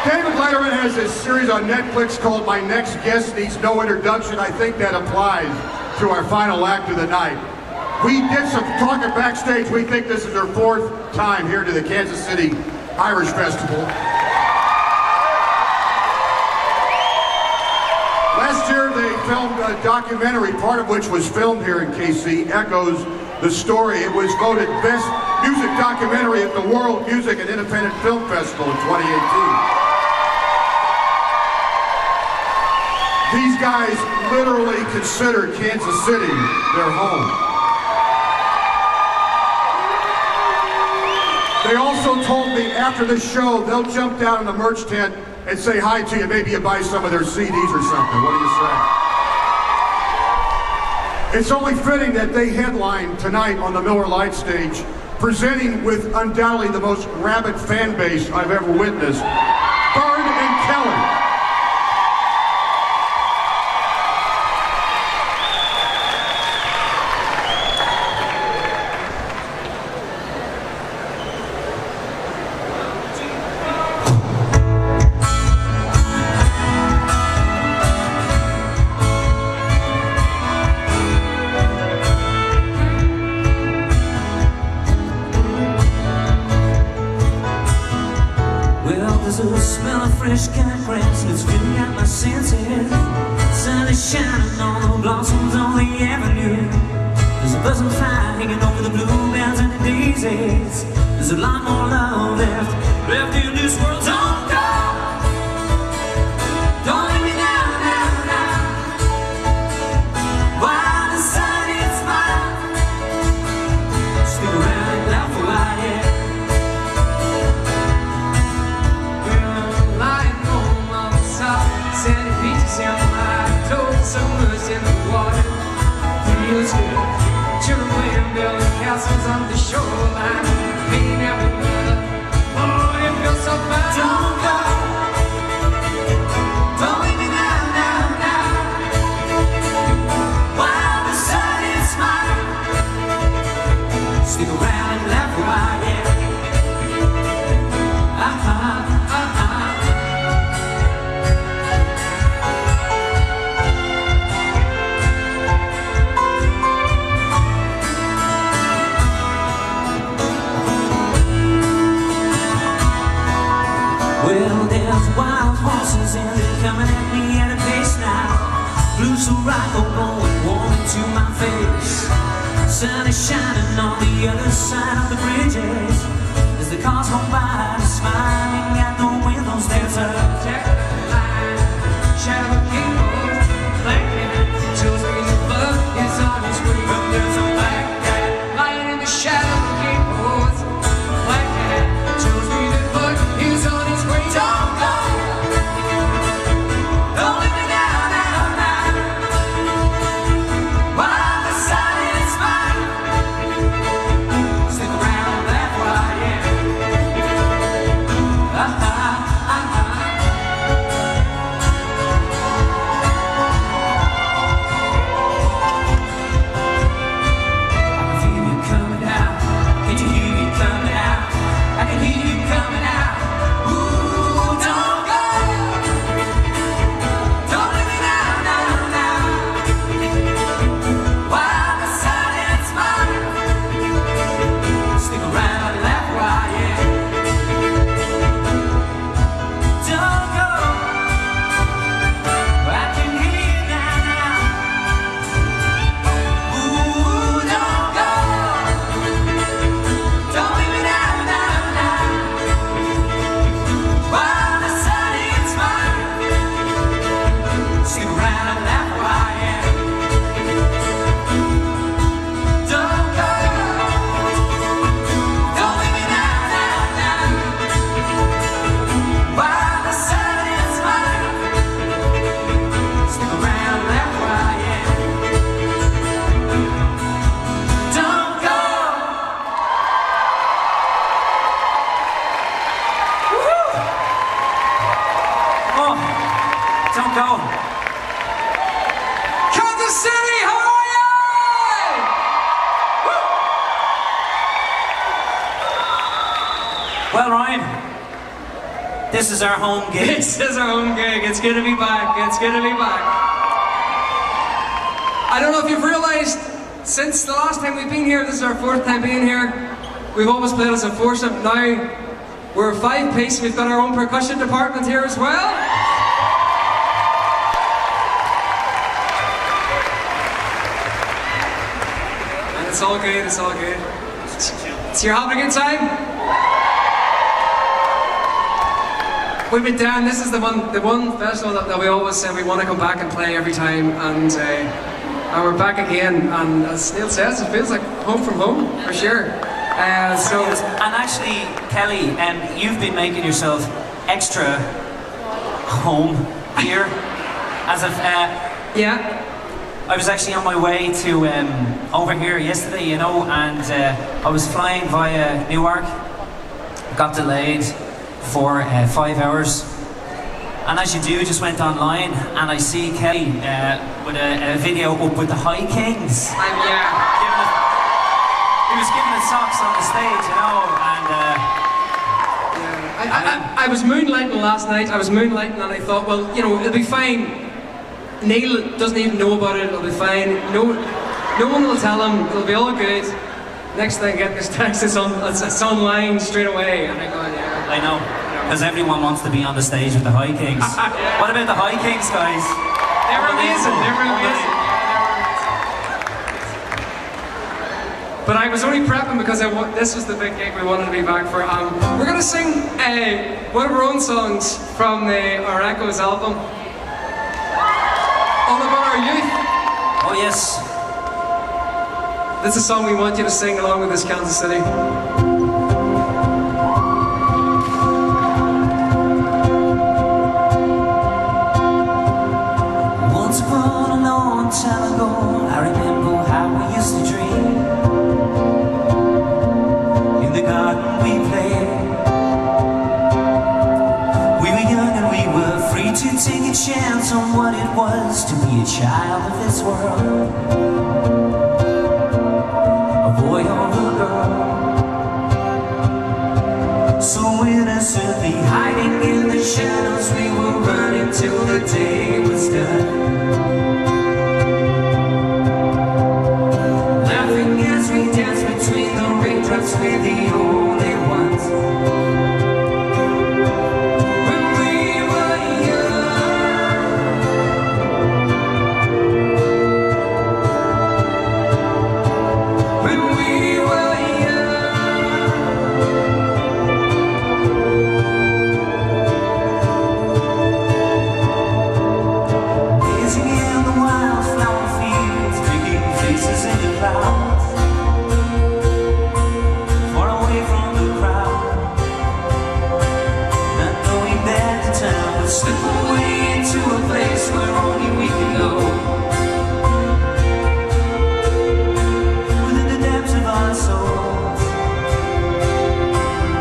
David Letterman has this series on Netflix called My Next Guest Needs No Introduction. I think that applies to our final act of the night. We did some talking backstage. We think this is our 4th time here to the Kansas City Irish Festival. Last year they filmed a documentary, part of which was filmed here in KC, echoes the story. It was voted Best Music Documentary at the World Music and Independent Film Festival in 2018. These guys literally consider Kansas City their home. They also told me after the show they'll jump down in the merch tent and say hi to you. Maybe you buy some of their CDs or something. What do you say? It's only fitting that they headline tonight on the Miller Lite stage, presenting with undoubtedly the most rabid fan base I've ever witnessed, Byrne and Kelly. There's a smell of fresh cut grass that's filling out my senses. Sun is shining on the blossoms on the avenue. There's a buzzing fire hanging over the bluebells and the daisies. There's a lot more love left in this world. Don't go, don't let me down, down, down. While the sun is mine, stick around and laugh a while, yeah. Sandy beaches and my toes, so much in the water feels good. Children playing building castles on the shoreline, painting every color. Oh, it feels so fine. Don't go, don't leave me down, down, down. While the sun is smiling, stick around and laugh a while, yeah. Well, there's wild horses and they're coming at me at a pace now. Blue so bright, blowing warm into my face. Sun is shining on the other side of the bridges as the cars go by, smiling at the windows. There's a jacket line, shadow of cables, black cat shows me the bug is on his way. But there's a black cat lying in the shadow of cables. Black cat shows me the bug is on his way. Don't go, don't let me down, down, down. While the sun is mine, stick around and laugh while, yeah. This is our home gig. This is our home gig. It's good to be back. It's good to be back. I don't know if you've realised, since the last time we've been here, this is our 4th time being here. We've always played as a foursome. Now we're a 5-piece. We've got our own percussion department here as well. And it's all good. It's all good. So you're having a good time? We've been down. This is the one festival that we always say we want to come back and play every time, and we're back again. And as Neil says, it feels like home from home for sure. And actually, Kelly, you've been making yourself extra home here. As of yeah. I was actually on my way to over here yesterday, you know, and I was flying via Newark. Got delayed for 5 hours, and as you do, just went online and I see Kelly with a video up with the High Kings. Yeah. He was giving us socks on the stage, you know, and I was moonlighting last night. I was moonlighting, and I thought, well, you know, it'll be fine. Neil doesn't even know about it. It'll be fine. No one will tell him. It'll be all good. Next thing I get this text, it's online straight away, and I go, yeah. I know, because everyone wants to be on the stage with the High Kings. What about the High Kings, guys? They were amazing. They were amazing. But I was only prepping because this was the big gig we wanted to be back for. We're going to sing one of our own songs from our Echoes album. All About Our Youth. Oh yes. This is a song we want you to sing along with us, Kansas City. Once upon a long time ago, I remember how we used to dream. In the garden we played. We were young and we were free to take a chance on what it was to be a child of this world. A boy or a girl. So innocently hiding in the shadows, we were running till the day was done. Laughing as we danced between the raindrops, we're the only ones. When we were young, when we were gazing in the wildflower fields, making faces in the clouds, far away from the crowd, not knowing that the time would slip away into a place where only we could go. Within the depths of our souls,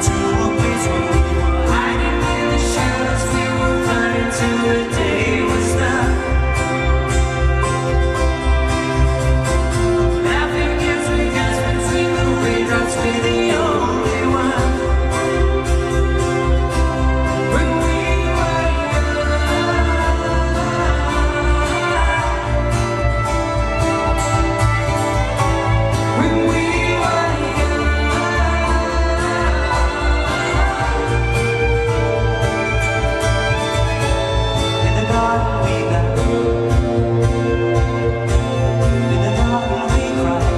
to a place where we were hiding in the shadows, we were running till the day was done. Laughing as we danced between the raindrops, we're the only ones. When we were young, when we were young, in the garden we got, in the garden we cried,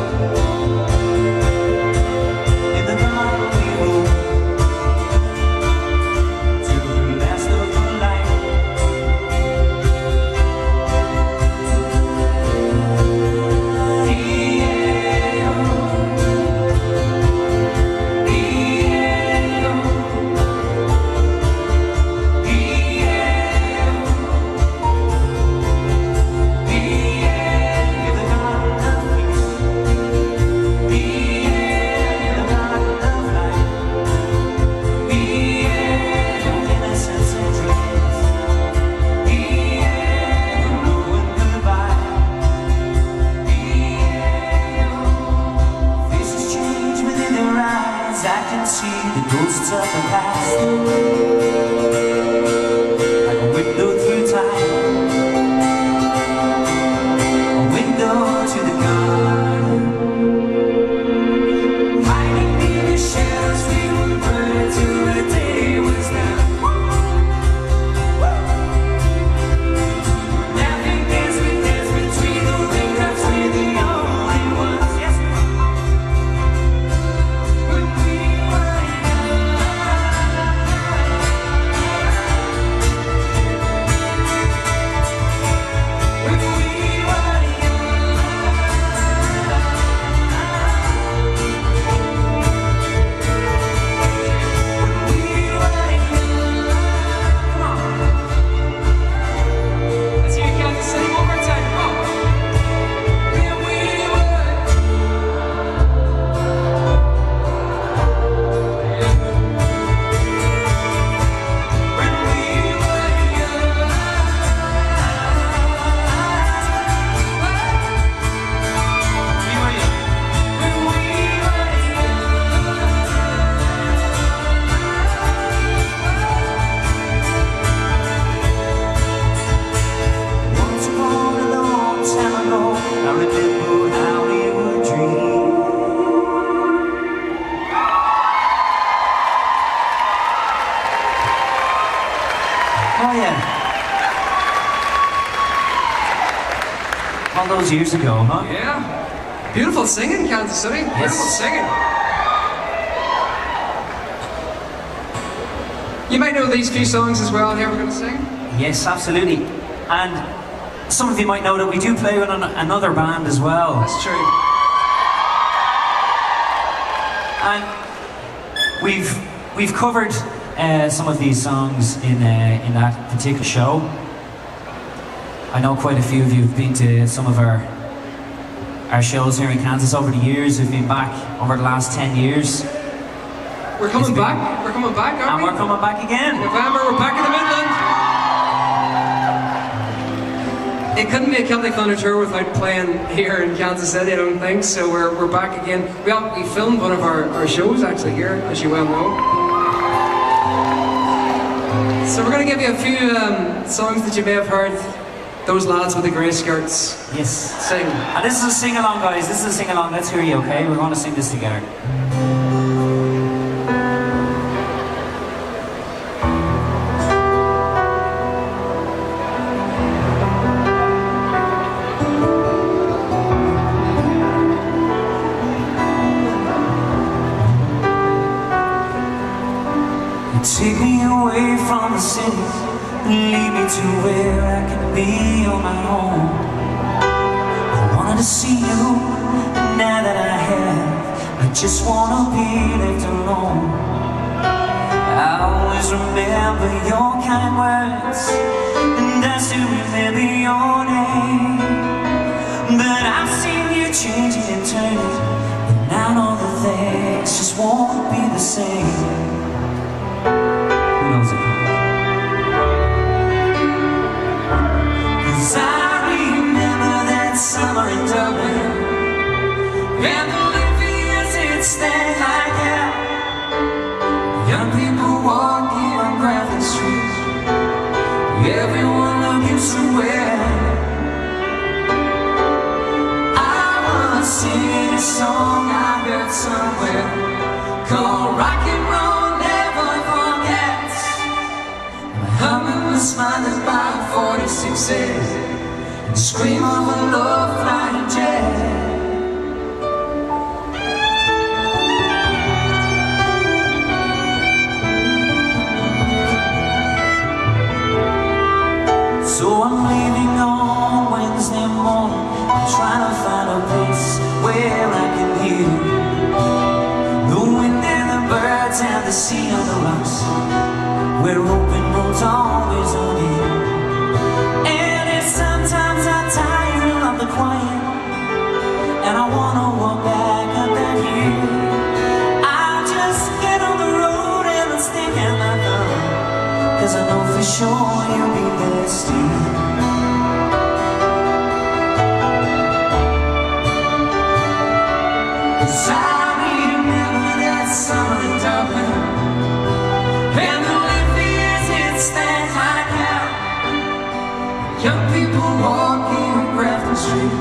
in the garden we rode, till the last of the light. Faces change within their eyes. I can see the ghosts of the past. those years ago, huh? Yeah. Beautiful singing, Kansas City. Beautiful singing. You might know these few songs as well here we're going to sing. Yes, absolutely. And some of you might know that we do play with another band as well. That's true. And we've covered some of these songs in that particular show. I know quite a few of you have been to some of our shows here in Kansas over the years. We've been back over the last 10 years. We're coming back. We're coming back, aren't we? And we're coming back again. November, we're back in the Midlands. It couldn't be a Celtic Thunder tour without playing here in Kansas City, I don't think. So we're back again. We filmed one of our shows actually here, as you well know. So we're going to give you a few songs that you may have heard those lads with the grey skirts Yes. sing. And this is a sing-along, guys. This is a sing-along. Let's hear you, okay? We're going to sing this together. Take me away from the city, lead me to where I can be on my own. I wanted to see you, but now that I have, I just wanna be left alone. I always remember your kind words, and I still remember your name. But I've seen you changing and turning, and now all the things just won't be the same. Cause I remember that summer in Dublin, and the Olympians it stand like hell. Young people walking on Grafton Street, everyone looking so well. I was singing a song I heard somewhere called Rock and Roll. Humming was smothered by 46 eggs, the scream of a love flying jet. So I'm leaving on Wednesday morning, I'm trying to find a place where I can hear the wind and the birds and the sea on the rocks, where open roads always are near. And if sometimes I tire of the quiet, and I wanna walk back up that hill, I'll just get on the road and I'll stick out my thumb, cause I know for sure you'll be there still. Cause I remember that summer in Dublin, and the stand like hell. Young people walking on Grafton Street,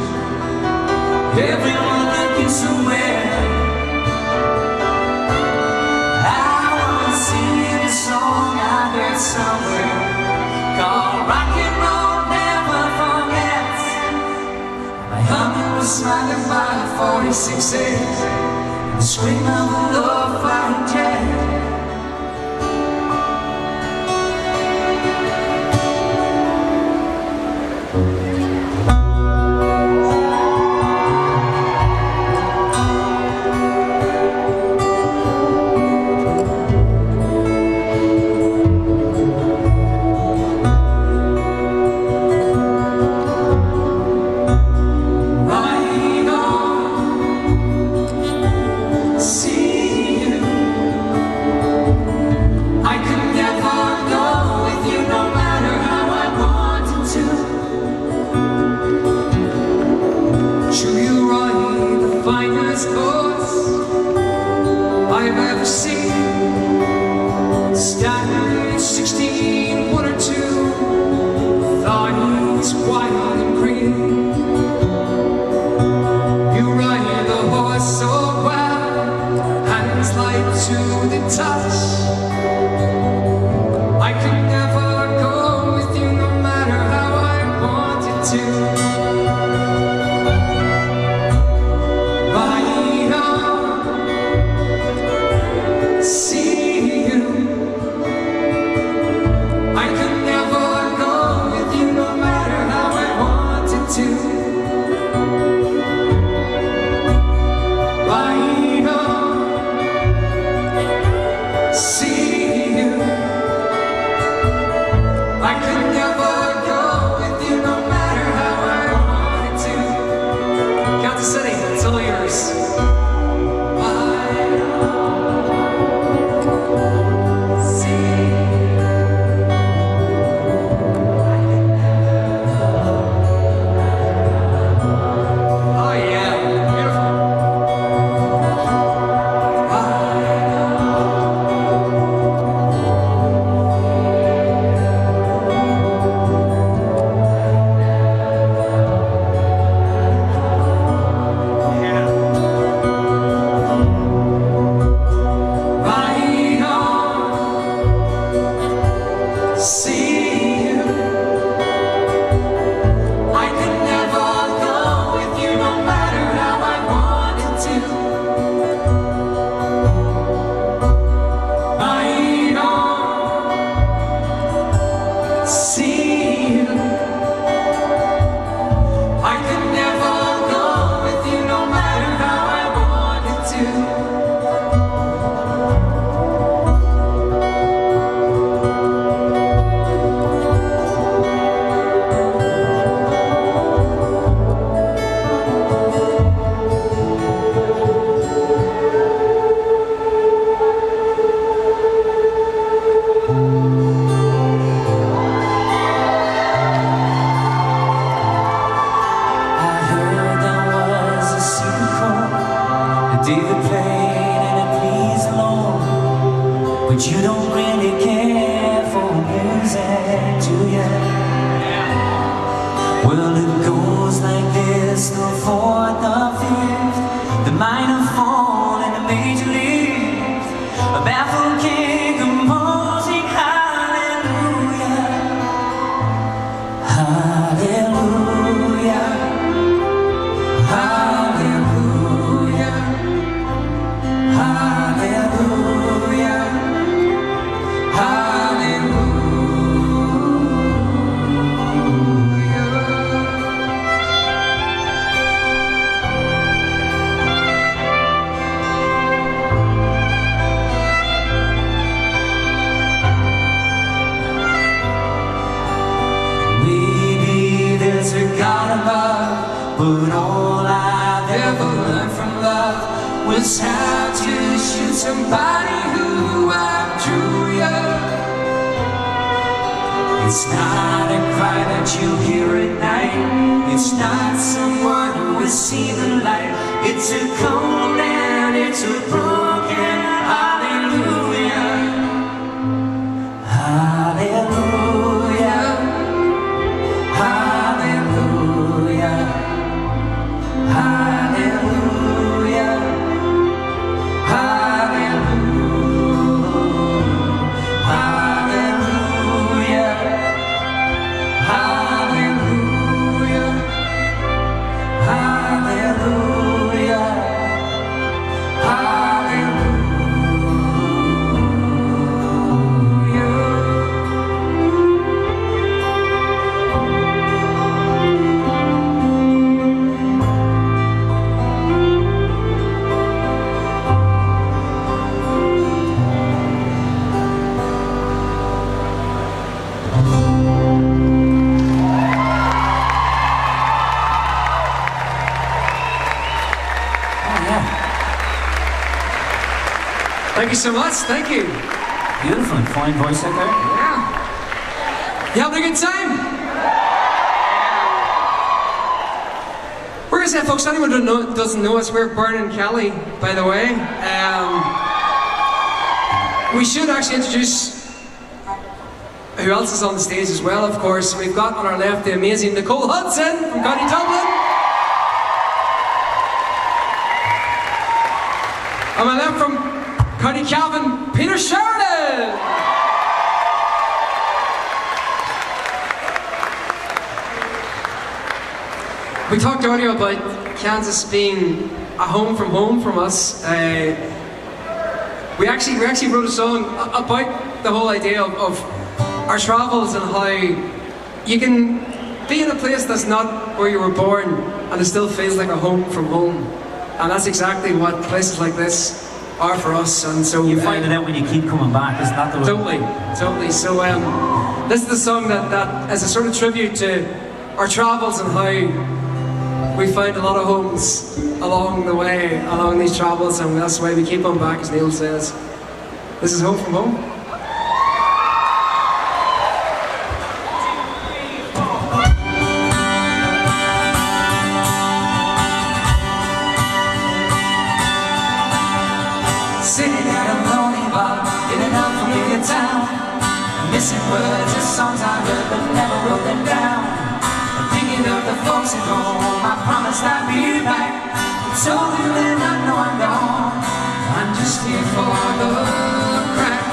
everyone looking so well. I was singing a song I heard somewhere called Rock and Roll Never Forgets. My humming was smothered by 46 eggs, the scream of a love flying jet. the city. It's all yours. But you don't really care for music, do you? Well, it goes like this, the fourth, the fifth, the minor fall and the major lift, a baffled king composing hallelujah, hallelujah, hallelujah, hallelujah. But all I've ever learned from love was how to shoot somebody who outdrew you. It's not a cry that you hear at night. It's not someone who has seen the light. It's a cold and it's a broken hallelujah. Hallelujah. Hallelujah. Hallelujah, hallelujah, hallelujah, hallelujah, hallelujah, Thank you so much. Thank you. Beautiful and fine voice out there. Yeah. You having a good time? Where is that, folks? Anyone who doesn't know us, we're Byrne and Kelly, by the way. We should actually introduce who else is on the stage as well, of course. We've got on our left the amazing Nicole Hudson from County Dublin. On my left from County Cavan, Peter Sheridan. We talked earlier about Kansas being a home from us. We actually wrote a song about the whole idea of our travels and how you can be in a place that's not where you were born and it still feels like a home from home. And that's exactly what places like this are for us. And so you find it out when you keep coming back, isn't that the way? Totally. So this is the song that is a sort of tribute to our travels and how we found a lot of homes along the way, along these travels, and that's why we keep on back, as Neil says. This is Home from Home. Sitting at a lonely bar in an unfamiliar town, missing words of songs I heard but never wrote them down. I'm thinking of the folks at home. I promised I'd be back. I told you then I know I'm gone. I'm just here for the crack.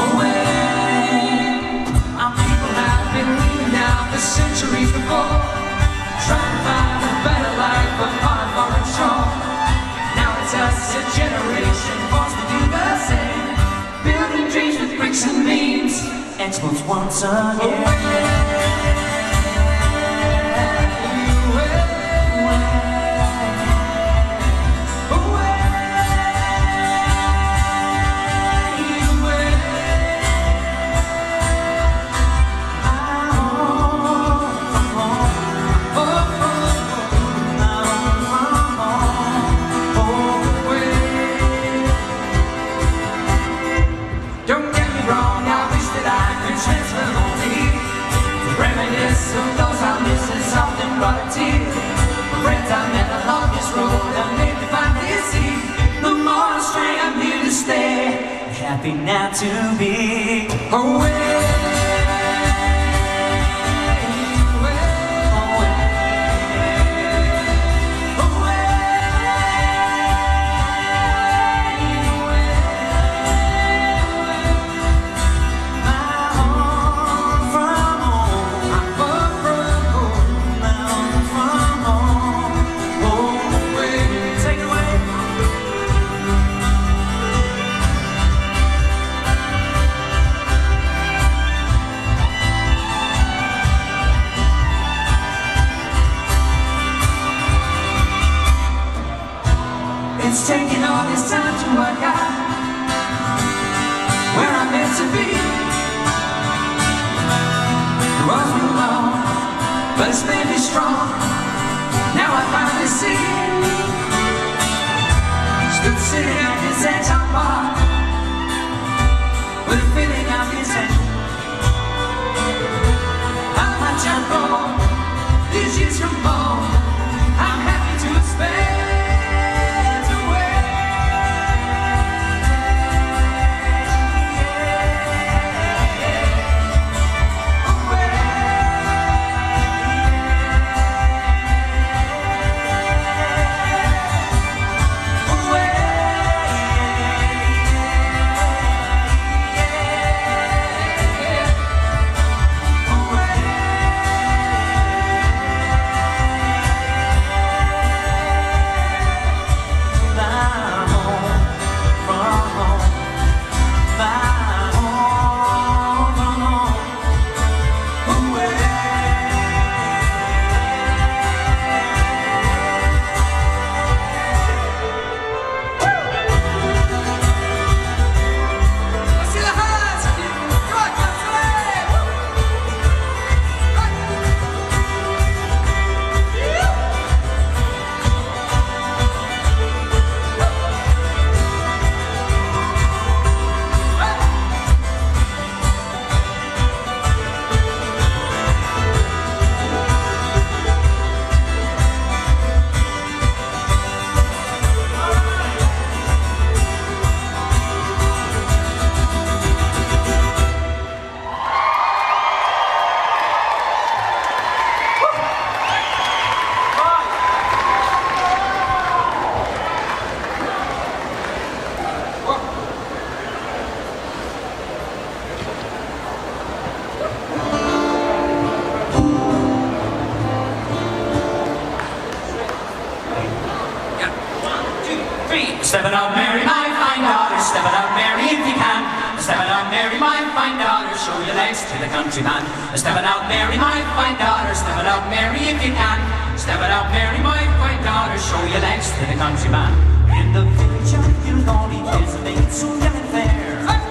Away, our people have been leaving out for centuries before, trying to find a better life upon a foreign shore. Us, a generation forced to do the same, building dreams with bricks and beams, exports once again. Friends I met along this road have made me find this sea. The more stray I'm here to stay, happy now to be away. It's taking all this time to work out where I'm meant to be. The road's been long, but it's made me strong. Now I finally see. Stood sitting at this edge on bar with a feeling of content. How much I've grown, these years from home, I'm happy to have spent. Step it up, Mary, my fine daughter. Step it up, Mary, if you can. Step it up, Mary, my fine daughter. Show your legs to the countryman. Step it up, Mary, my fine daughter. Step it up, Mary, if you can. Step it up, Mary, my fine daughter. Show your legs to the countryman. In the village of Killarney, there's a maid so young and fair.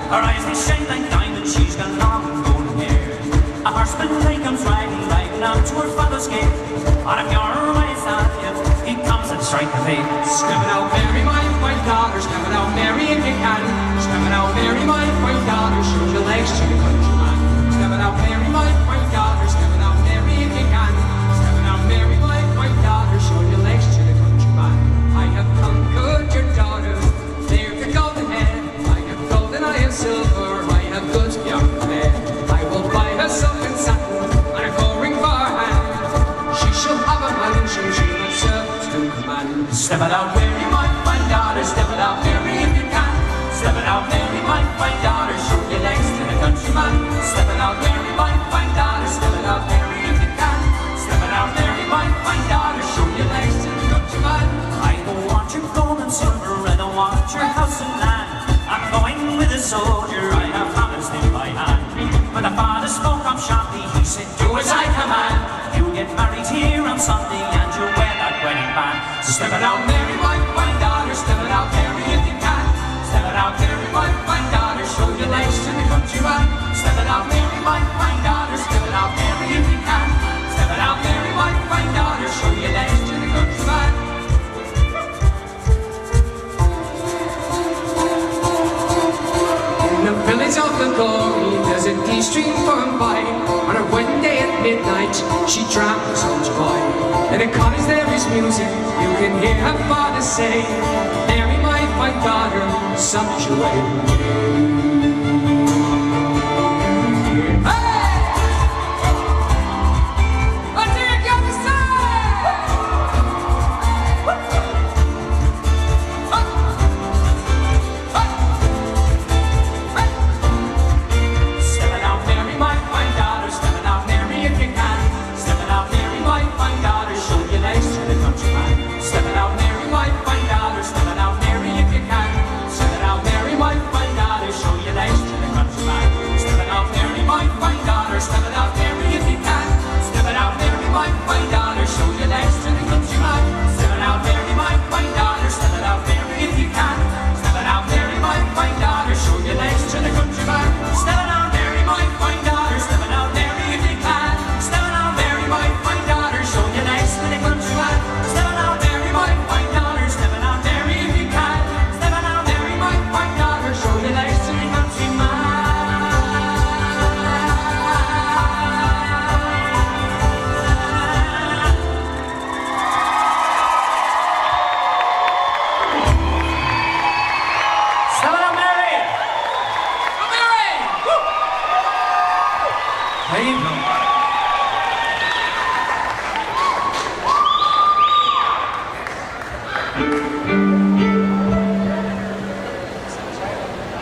Her eyes they shine like diamonds. She's got long golden hair. A horseman they comes riding, riding out to her father's escape. Out of your ways on him, he comes and strike the bait. Step it out, Mary, my white daughter. Step it out, Mary, if you can. Step it out, Mary, my white daughter. Show your legs to the countryman. Step it out, Mary, my white daughter. Step it out, Mary, if you can. Step it out, Mary, my white daughter. Show your legs to the countryman. I have conquered your daughter. There's the golden hair. I have gold and I have silver. I have goods beyond compare. I will buy her silk and satin and a gold ring for her hand. She shall have a man and she shall not serve to command. Step it out, Mary, my fine daughter. Step it out, Mary, if you can. Step it out, Mary, my fine daughter. Show your legs to the countryman. Step it out, Mary, my fine daughter. Step it out, Mary, if you can. Step it out, Mary, my fine daughter. Show your legs to the countryman. I don't want your gold and silver. I don't want your house and land. I'm going with a soldier. I have promised in my hand. When the father spoke up sharply, he said, do as I command. You get married here on Sunday and you wear that wedding band. So step it out, Mary, my fine daughter. Step it out, Mary, if you can. Step it out, Mary, my fine daughter. Show your legs to the countryman. Step it out, Mary, my fine daughter. Step it out, Mary, if you can. Step it out, Mary, my fine daughter. Show your legs to the countryman. In the village of the glory, there's a tea stream flowing by. On a wedding day at midnight, she drank some joy. In a cottage there is music, you can hear her father say, Mary, my fine daughter, such a way.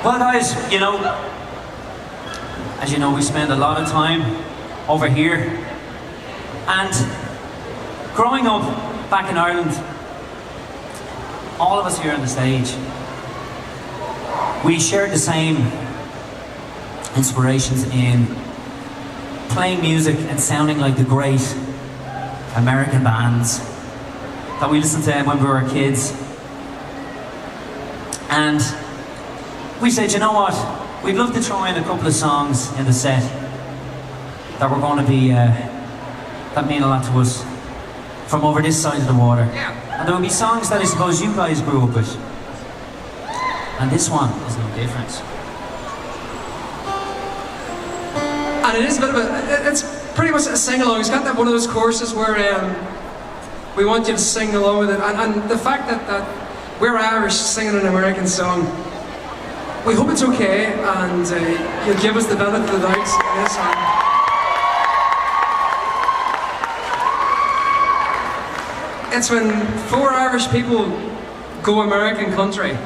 Well guys, you know, as you know, we spend a lot of time over here, and growing up back in Ireland, all of us here on the stage, we shared the same inspirations in playing music and sounding like the great American bands that we listened to when we were kids. And we said, you know what, we'd love to throw in a couple of songs in the set that were going to be, that mean a lot to us from over this side of the water. And there would be songs that I suppose you guys grew up with. And this one is no different. And it is a bit of a, it's pretty much a sing-along. It's got that one of those choruses where we want you to sing along with it. And the fact that we're Irish singing an American song, we hope it's okay, and you'll give us the benefit of the doubt in this song. It's when 4 Irish people go American country. We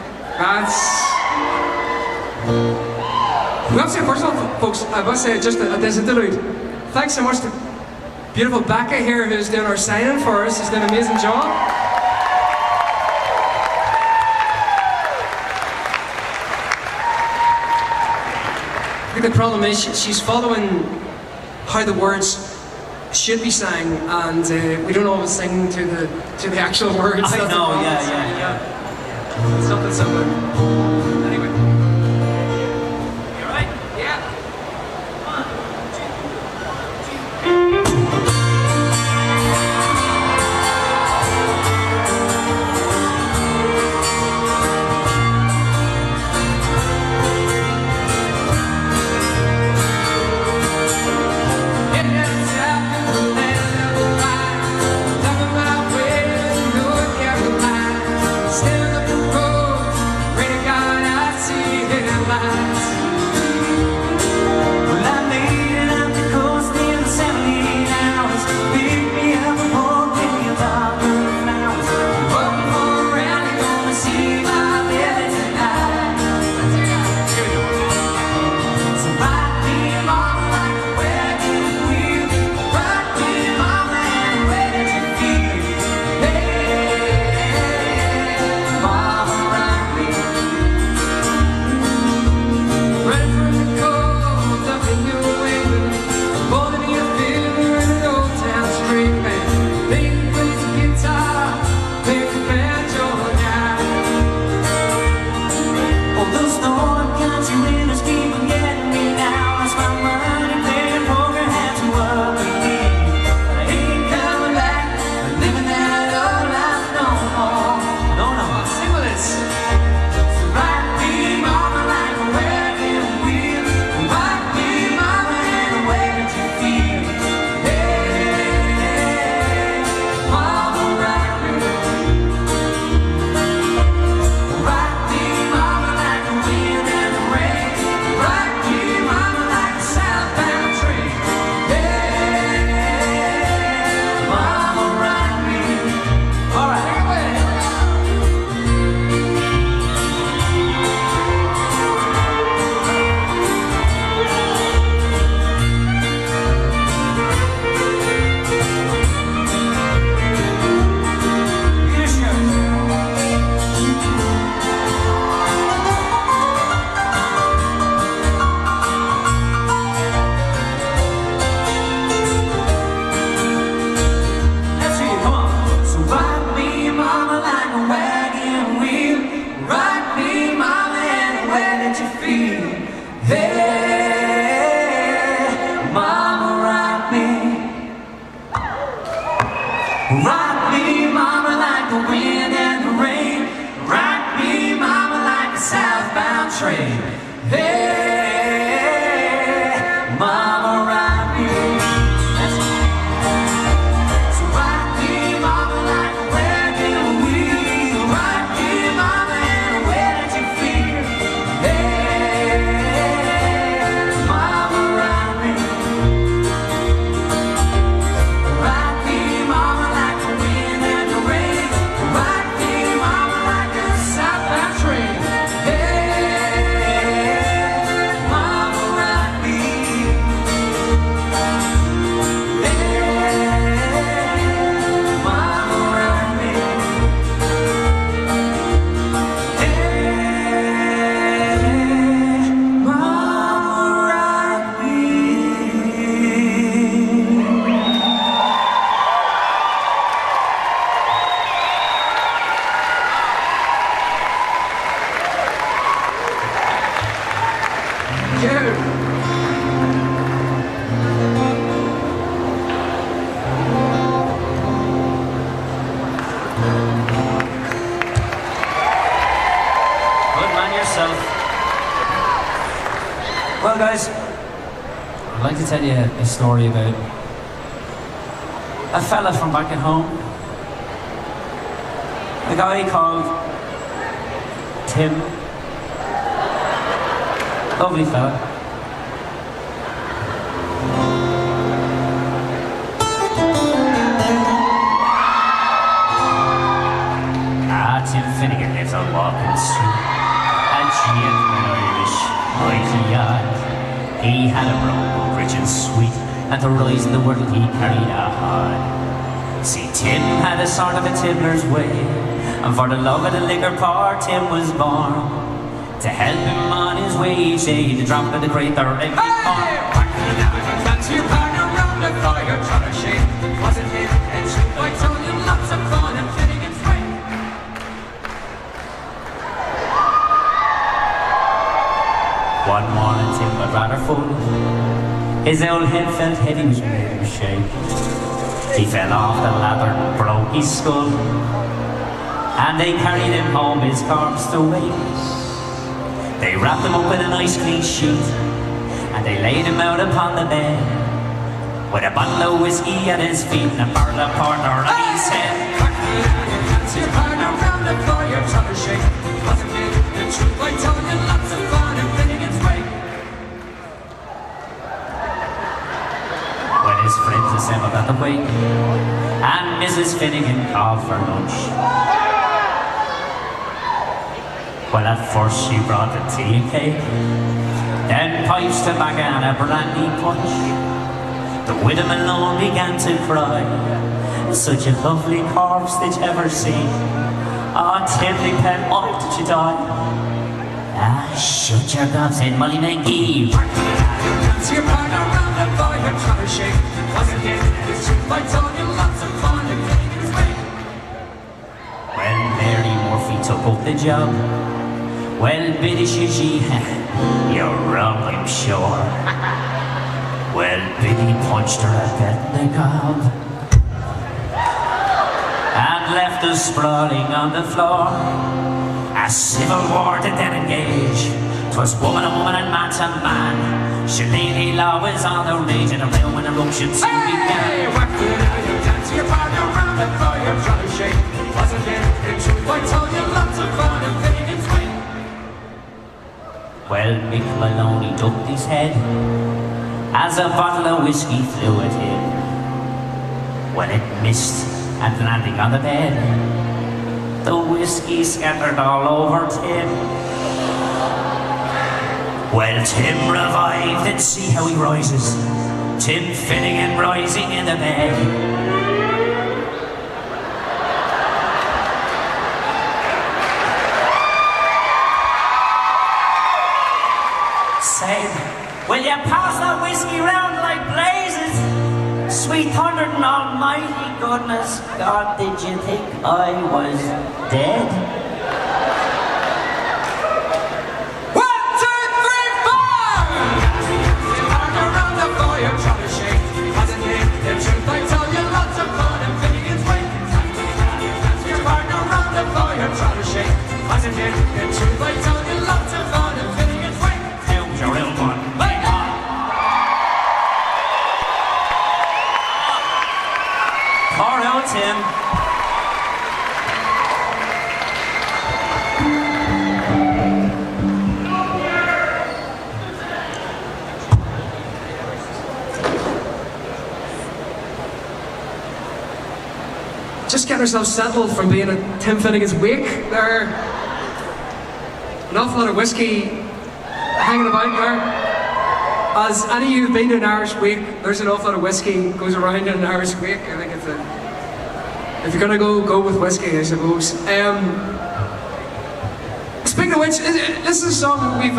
have to say, first of all, folks, I must say just a interlude. Thanks so much to beautiful Becca here, who's doing our signing for us. She's done an amazing job. I think the problem is she's following how the words should be sang, and we don't always sing to the actual words. I know, yeah. Something similar. Anyway. You right? Yeah. 1, 2, 3. Well, guys, I'd like to tell you a story about a fella from back at home. A guy called Tim. Lovely fella. Tim Finnegan lives on Walking Street, a gentleman Irish, mighty-eyed. He had a brogue, rich and sweet, and to rise in the world he carried a heart. See, Tim had a sort of a tiddler's way, and for the love of the liquor poor Tim was born. To help him on his way each day, the drop of the great or every Back to the night, fancy your partner round the fire, trying to shake. Wasn't him, and shoot by Tony, lots of fun and Finnegan's way. One morning Tim was rather full. His old head felt heavy, was made of shake. He fell off the ladder and broke his skull, and they carried him home, his corpse to wake. They wrapped him up in a nice clean sheet, and they laid him out upon the bed, with a bottle of whiskey at his feet and a barrel of porter on his head. Back to the night, fancy your partner round the fire, trying to shake. Wasn't him, and shoot by Tony, lots of fun and Finnegan's way. When his friends assembled at the wake, and Mrs. Finnegan called for lunch. Well, at first she brought the tea and cake, then pipes, tobacco and a brandy punch. The widow alone began to cry. Such a lovely corpse did you ever see? Ah, Timmy Pet, why did you die? Ah, shut your gob, said Molly McGee. Fancy your partner round the fire, trying to shake. Wasn't him, and shoot by Tony, lots of fun and Finnegan's way. Well, Mary Murphy took up the job. Well, Biddy Shishi, you're wrong, I'm sure. Well, Biddy punched her a bit in the gob and left her sprawling on the floor. A civil war did then engage. 'Twas woman to woman and man to man. Shillelagh law was all the rage, and a real when eruption soon began. Hey, work it out, you dance your partner round the fire, trying to shake. Wasn't him, and shoot by Tony, lots of fun and Finnegan's way. Well, Mick Maloney ducked his head as a bottle of whiskey flew at him. When it missed and landing on the bed, the whiskey scattered all over Tim. Well, Tim revived and see how he rises. Tim Finnegan rising in the bed. Said, will you pass that whiskey round like blazes? Sweet thunder and almighty goodness, God, did you think I was dead? 1, 2, 3, 4! Your partner round the fire, trying to shake. Wasn't him, and shoot by Tony, lots of fun and Finnegan's way. Your partner round the fire, trying to shake. Wasn't him, and shoot by Tony, lots of fun and Finnegan's way. How's your real one? Poor old Tim. Just getting ourselves settled from being at Tim Finnegan's wake there. An awful lot of whiskey hanging about there. As any of you have been to an Irish wake, there's an awful lot of whiskey goes around in an Irish wake. I think it's if you're gonna go with whiskey, I suppose. Speaking of which, this is a song we've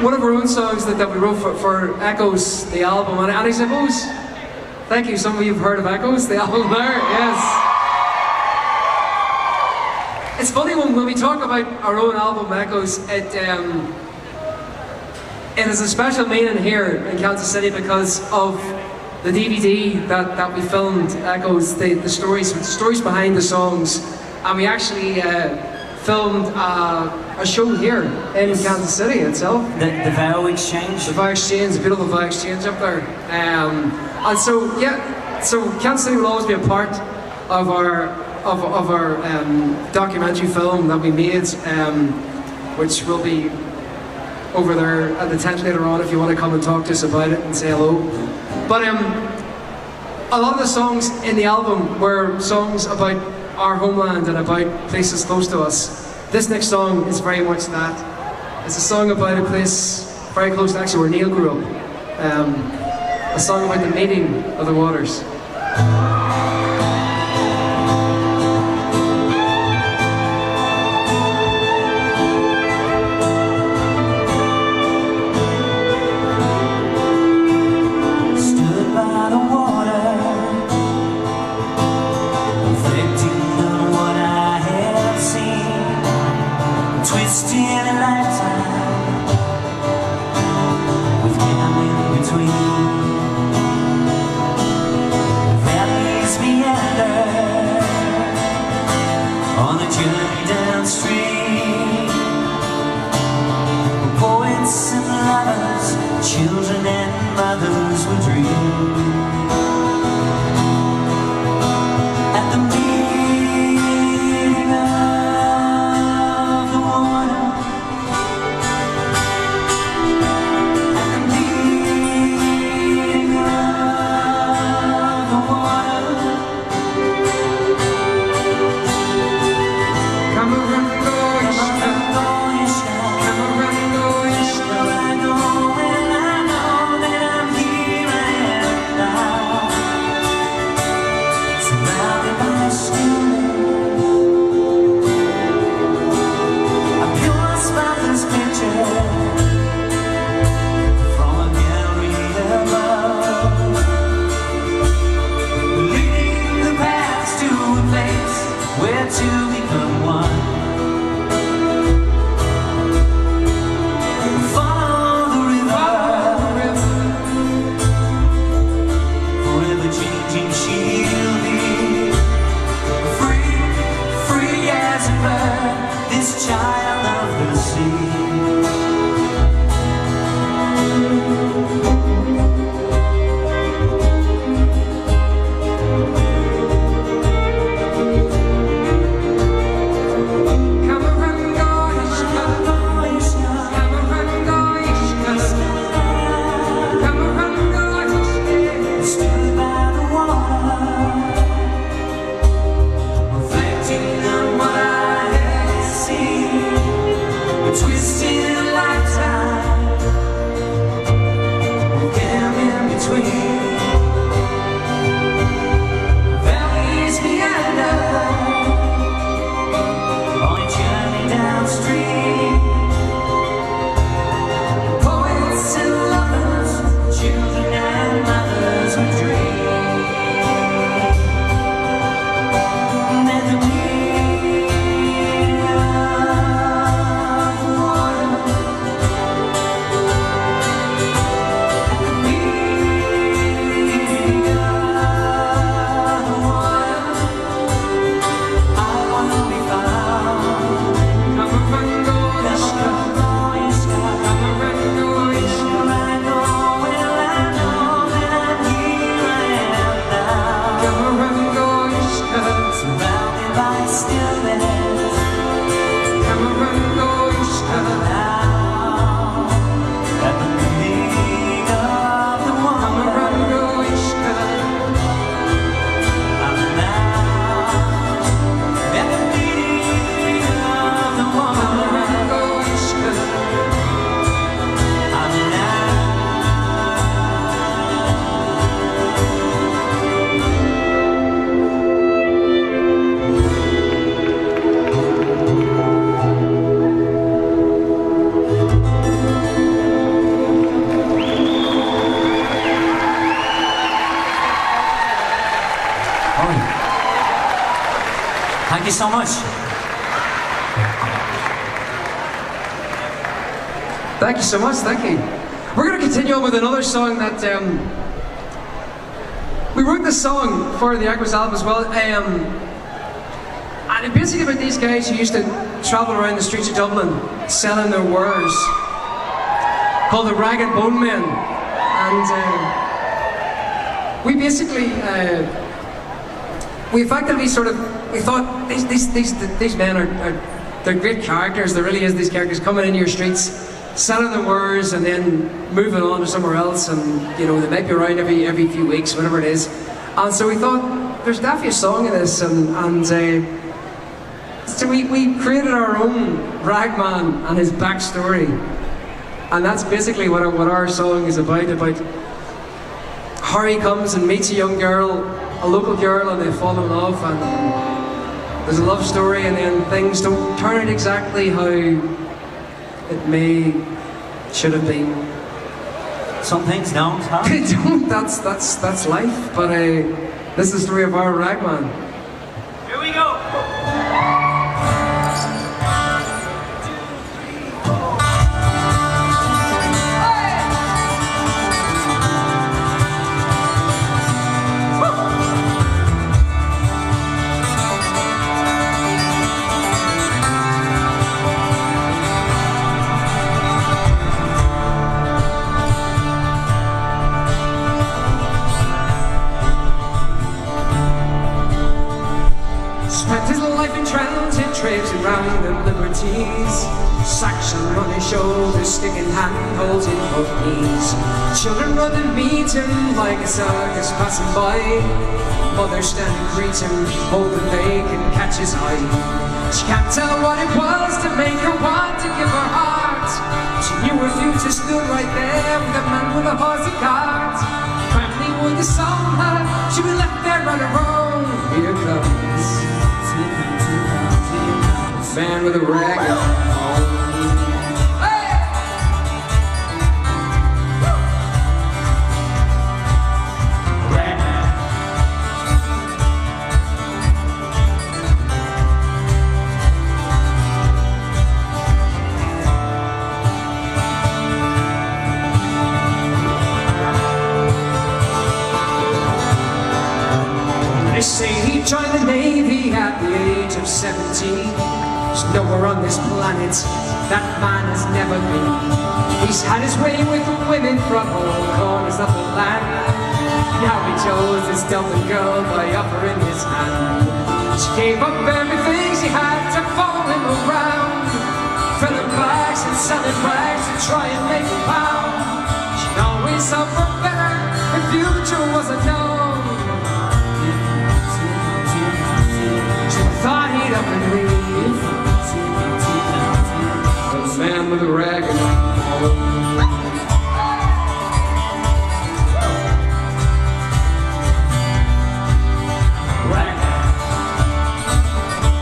one of our own songs that we wrote for Echoes, the album, and I suppose, thank you, some of you have heard of Echoes, the album there, yes. It's funny when we talk about our own album, Echoes, it has a special meaning here in Kansas City because of the DVD that we filmed, Echoes, the stories behind the songs, and we actually filmed a show here in Kansas City itself. The vow exchange. The vow exchange, the beautiful vow exchange up there. And so so Kansas City will always be a part of our documentary film that we made, which will be over there at the tent later on if you want to come and talk to us about it and say hello. But a lot of the songs in the album were songs about our homeland and about places close to us. This next song is very much that. It's a song about a place very close to actually where Neil grew up. A song about the meeting of the waters. Children and mothers will dream at the meeting of the water, at the meeting of the water. Come around, go, to become one. Follow the river, forever changing she'll be. Free, free as a bird, this child of the sea. Thank you so much. Thank you so much, thank you. We're going to continue on with another song that we wrote this song for the Echoes album as well. And it's basically about these guys who used to travel around the streets of Dublin selling their wares, called the Rag and Bone Men. And we basically, we effectively we thought these men they're great characters. There really is these characters coming into your streets, selling their wares, and then moving on to somewhere else. And you know, they might be around every few weeks, whatever it is. And so we thought there's definitely a song in this, and so we created our own Ragman and his backstory, and that's basically what our song is about. Harry comes and meets a young girl, a local girl, and they fall in love, and there's a love story, and then things don't turn out exactly how it should have been. Some things don't, huh? They don't. That's life. But this is the story of our Ragman. Here we go. Traipsing round in liberties, sacks on his shoulders, sticking handholds in both knees. Children run and meet him like a circus passing by. Mothers stand and greet him, hoping they can catch his eye. She can't tell what it was to make her want to give her heart. She knew her future stood right there with a man with a horse and cart. Family would disown her, she'd be left there on her own. Here comes man with a rag and bone. Hey! Ragman. They say he joined the Navy at the age of 17. There's nowhere on this planet that man has never been. He's had his way with women from all corners of the land. Now he chose this Dublin girl by offering his hand. She gave up everything she had to follow him around, filling bags and selling rags to try and make a pound. She'd always suffer better, her future was unknown. She thought he'd up and leave. Man with a rag and bone. Rag.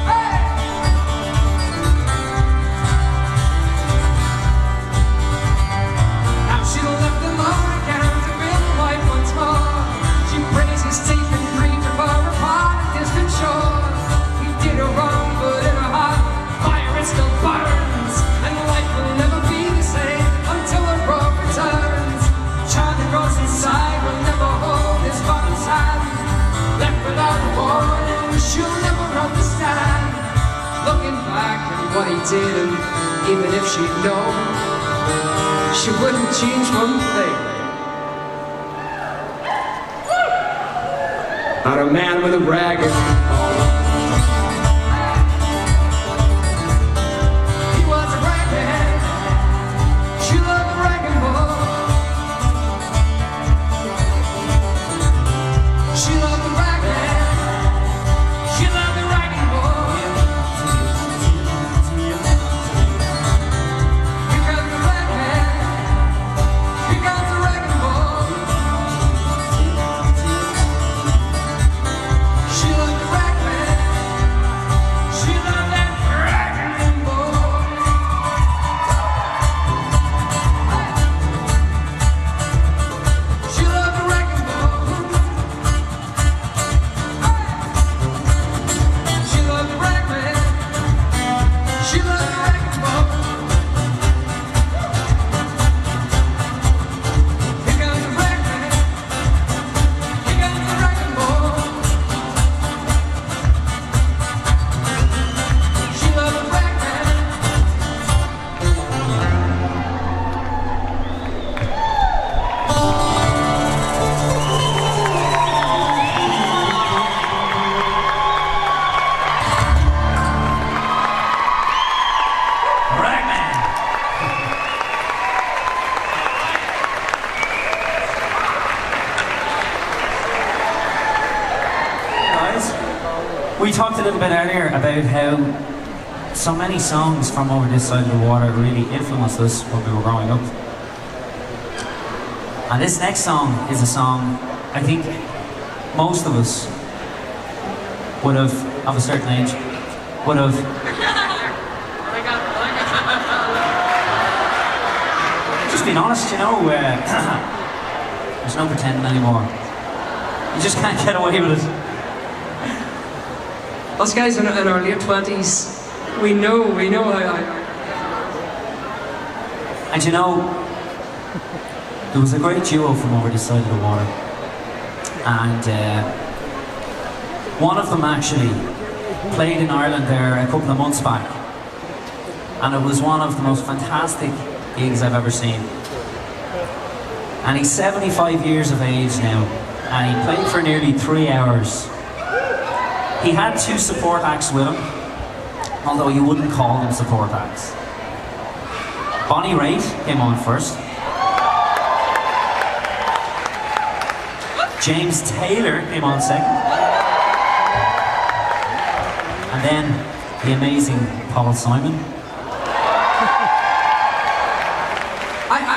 Hey! Now she left him on account to build life once more. She praised his teeth and grieved for her upon a distant shore. He did her wrong, but in her heart, fire it still burns. Life will never be the same until the road returns. Child that grows inside will never hold his father's hand. Left without a warning, she'll never understand. Looking back at what he did, and even if she'd known, she wouldn't change one thing. Not a man with a rag and bone. She loved the rag a little bit earlier about how so many songs from over this side of the water really influenced us when we were growing up. And this next song is a song I think most of us would have, of a certain age, would have. Just being honest, you know, there's no pretending anymore. You just can't get away with it. Us guys in our late 20s, we know how. And you know, there was a great duo from over this side of the water, and one of them actually played in Ireland there a couple of months back, and it was one of the most fantastic gigs I've ever seen. And he's 75 years of age now, and he played for nearly 3 hours. He had 2 support acts with him, although you wouldn't call them support acts. Bonnie Raitt came on first. James Taylor came on second. And then the amazing Paul Simon.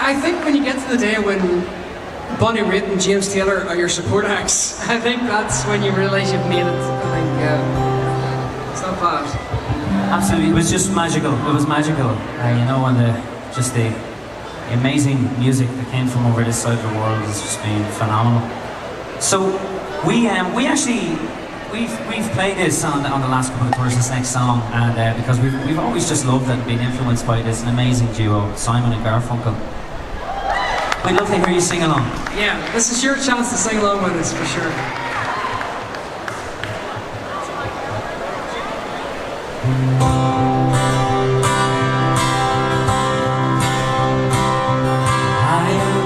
I think when you get to the day when Bonnie Raitt and James Taylor are your support acts, I think that's when you realise you've made it. I think it's not bad. Absolutely, it was just magical. It was magical, you know, and the amazing music that came from over this side of the world has just been phenomenal. So we've played this on the last couple of tours, this next song, and because we've always just loved it and been influenced by this an amazing duo, Simon and Garfunkel. We'd love to hear you sing along. Yeah, this is your chance to sing along with us for sure.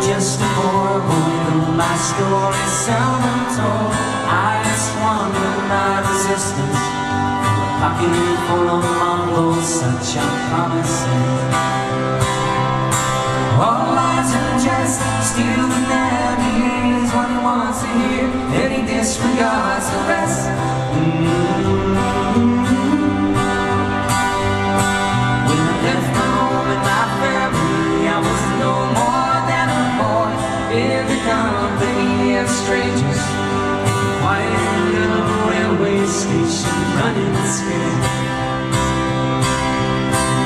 Just a poor boy, though my story seldom told. I just wandered my resistance from a pocket full of Mongols, such unpromising. All lies and jest, still the man hears what he wants to hear, and he disregards the rest. When I left my home and my family, I was no more than a boy in the company of strangers. Quiet little railway station, running scared.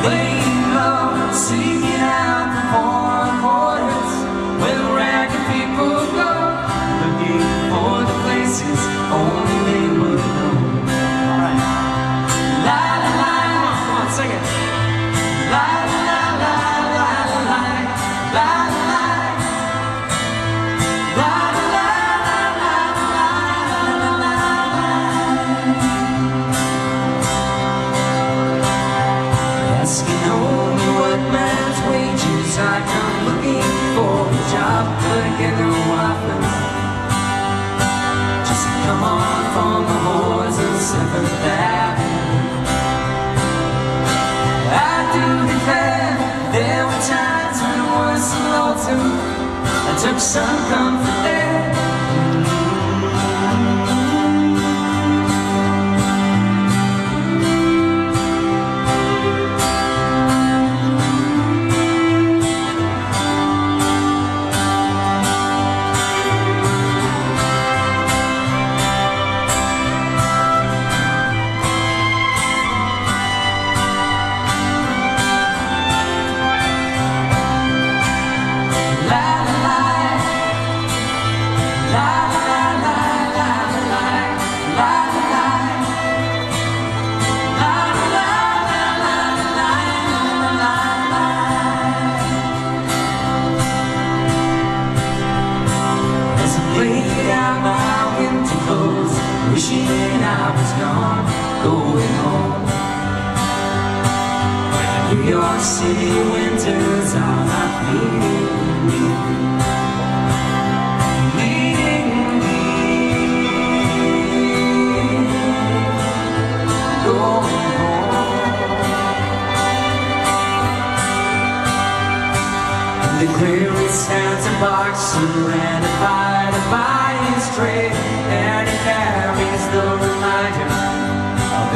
Laying low, seeking out the foreign borders, where ragged people go, looking for the places only they would know. Alright. La la la, Come on, sing it. la la la la la la la la. Asking only what man's wages I come looking for a job, but I get no offers. Just come on from the whores of 7th Avenue. I do declare there were times when it was so low too. I took some comfort there. Wishing I was gone, going home. New York City winters are not leading me, going home. And the clearly Santa box surrounded by the buyer's trade, and it carries the reminder of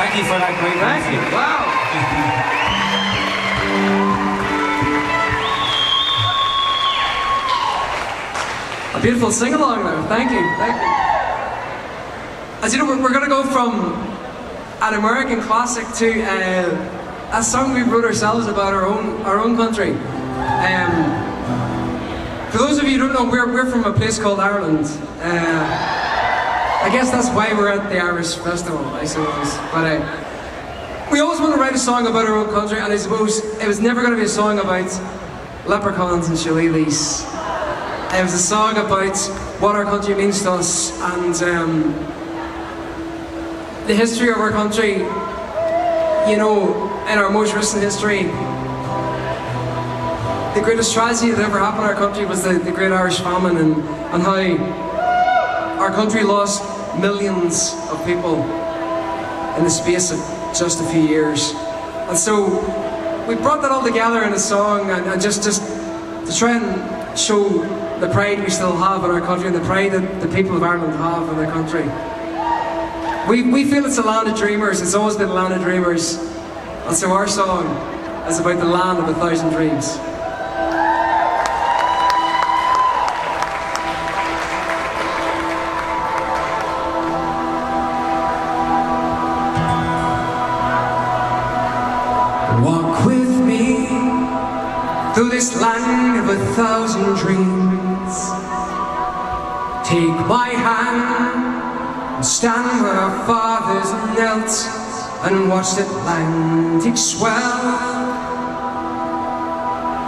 Thank you for that great music. Wow. A beautiful sing-along there. Thank you. Thank you. As you know, we're going to go from an American classic to a song we wrote ourselves about our own country. For those of you who don't know, we're from a place called Ireland. I guess that's why we're at the Irish Festival, I suppose. But we always want to write a song about our own country, and I suppose it was never going to be a song about leprechauns and shillelaghs. It was a song about what our country means to us and the history of our country. You know, in our most recent history, the greatest tragedy that ever happened in our country was the Great Irish Famine, and how our country lost millions of people in the space of just a few years. And so we brought that all together in a song, and just to try and show the pride we still have in our country and the pride that the people of Ireland have in their country. We feel it's a land of dreamers. It's always been a land of dreamers. And so our song is about the land of 1,000 dreams. Walk with me through this land of 1,000 dreams. Take my hand and stand where our fathers knelt and watch the Atlantic swell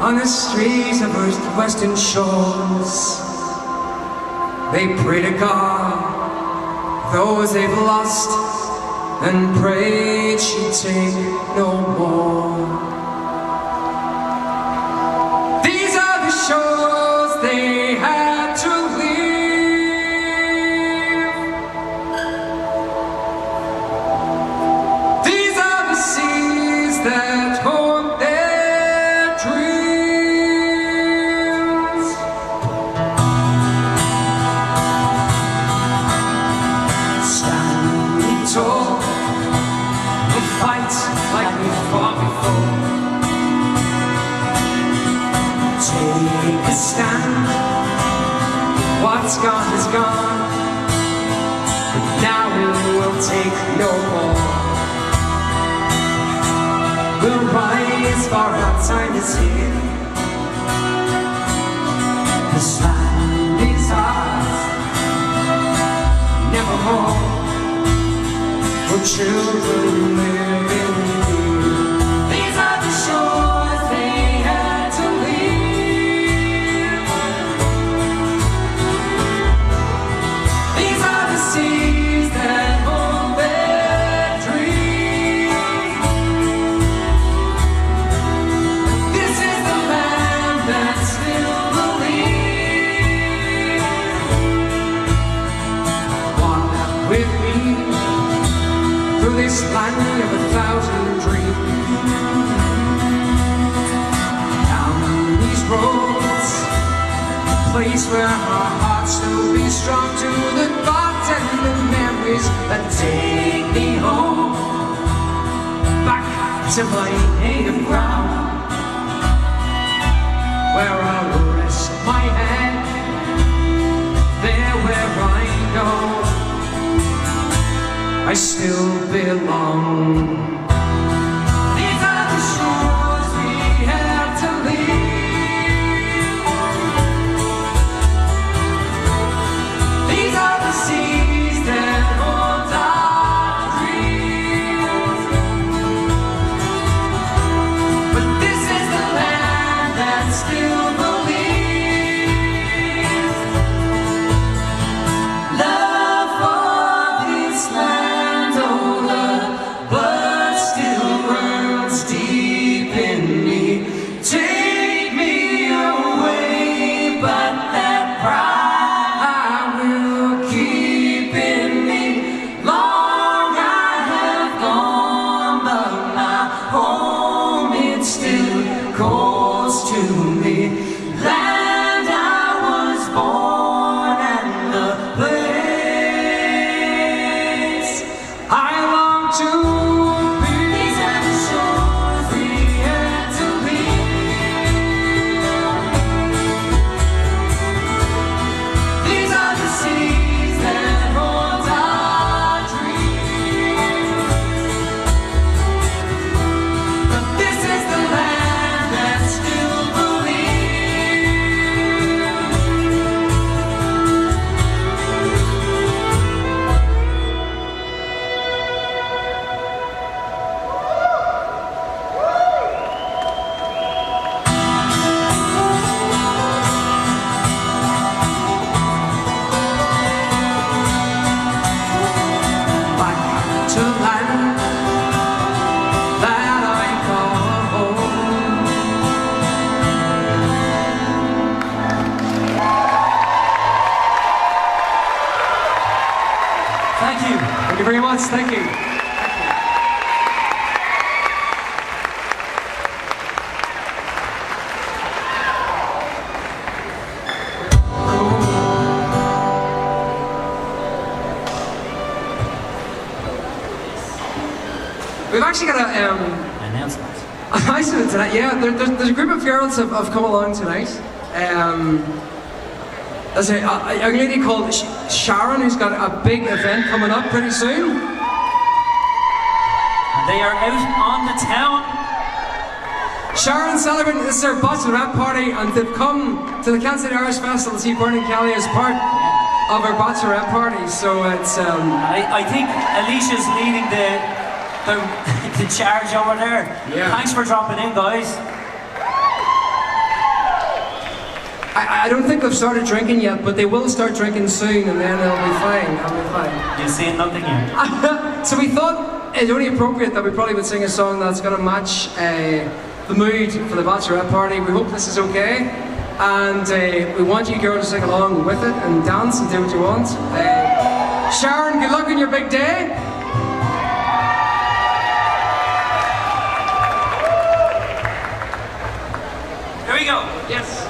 on the streets of our western shores. They pray to God those they've lost and prayed she'd take no more. These are the shores they had to leave. These are the seas that hold their dreams. Standing tall, fight like we fought before. Take a stand. What's gone is gone, but now we'll take no more. We'll rise for our time is here. This land is ours, nevermore. For children living here. These are the shores they had to leave. These are the seas that hold their dreams. This is the land that still believes. Walk with me through this land of 1,000 dreams. Down these roads, a place where our hearts will be strong to the thoughts and the memories that take me home, back to my native ground, where I'll rest my head, there where I go I still belong. These are the shores we had to leave. These are the seas that hold our dreams. But this is the land that still believes. Love for this land. Blood We've actually got a Announcement. announcement tonight. Yeah, there's a group of girls have come along tonight. There's a young lady called Sharon who's got a big event coming up pretty soon. And they are out on the town. Sharon Sullivan, this is her bachelorette party, and they've come to the Kansas City Irish Festival to see Byrne and Kelly as part of her bachelorette party. So it's I think Alicia's leading the charge over there. Yeah. Thanks for dropping in, guys. I don't think they've started drinking yet, but they will start drinking soon, and then they'll be fine. You're saying nothing here. So we thought it's only appropriate that we probably would sing a song that's going to match the mood for the bachelorette party. We hope this is okay, and we want you girls to sing along with it and dance and do what you want. Sharon, good luck on your big day. Here we go. Yes.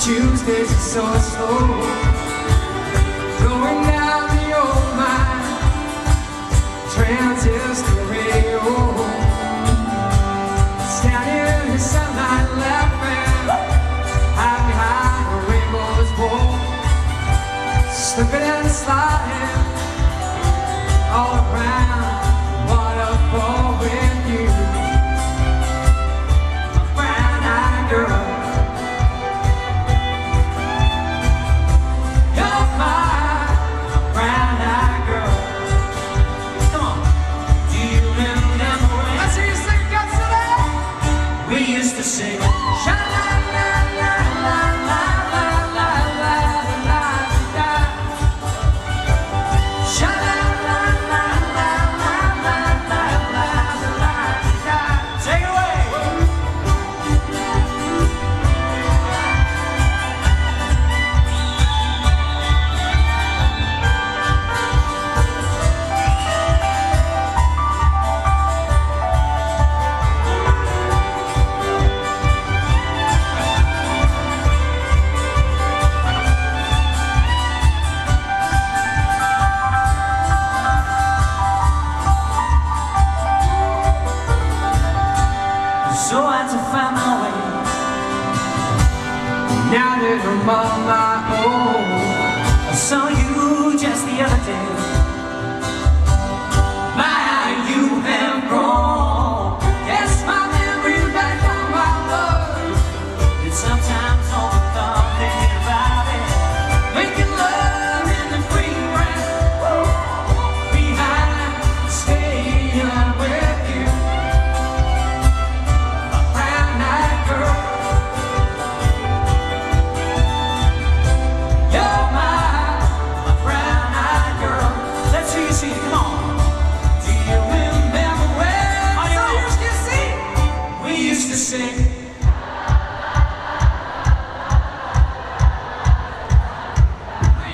Tuesdays are so slow, going down the old mine, transistor radio, standing in the sunlight laughing, high behind the rainbow's pole, slipping and sliding all around, waterfall with you, a brown-eyed girl. Sing. So I had to find my way. Now that I'm on my own, I saw you just the other day. My, how you have grown. yes, my memory's back on my love. And sometimes overthought thinking about it. Making love in the free breath behind the stadium with you, a brown-eyed girl. You're my Brown-eyed girl. Let's hear you sing it. Come on. Do you remember when I saw you used to sing. we used to sing?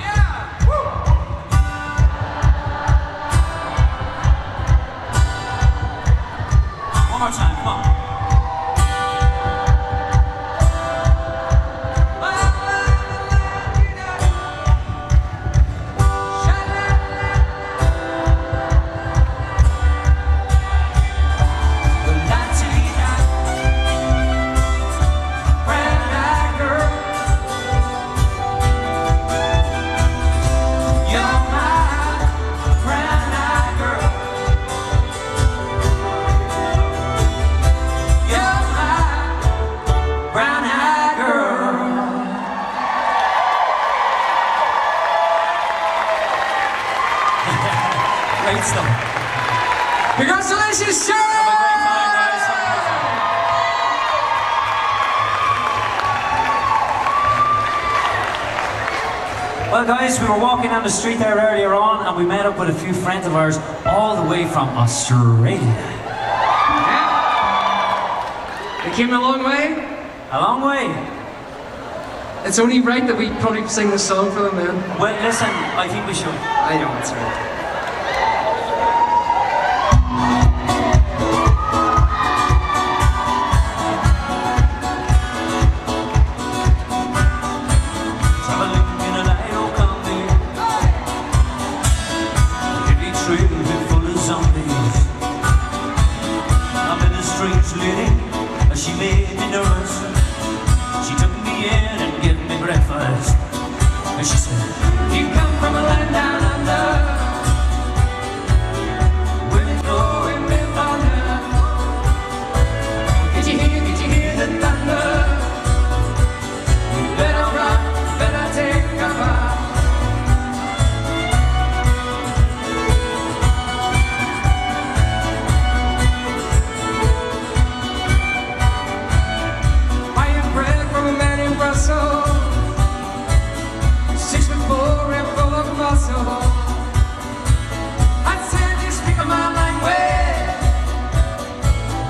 Yeah. Woo. One more time. Come on. The lights in the night. Brown-eyed girl. You're my brown-eyed girl. You're my brown-eyed girl. Great stuff. Congratulations, Sharon! Have a great time, guys. Well, guys, we were walking down the street there earlier on, and we met up with a few friends of ours all the way from Australia. Yeah. They came a long way. A long way. It's only right that we probably sing this song for them, man. Well, listen, I think we should. I know, it's right. She made me nervous. She took me in and gave me breakfast. And she said, "You come from a land down under. Women go and men wonder. Did you hear the thunder? You better run, better take cover." Brussels, 6'4" and full of muscle. I said, "You speak my language."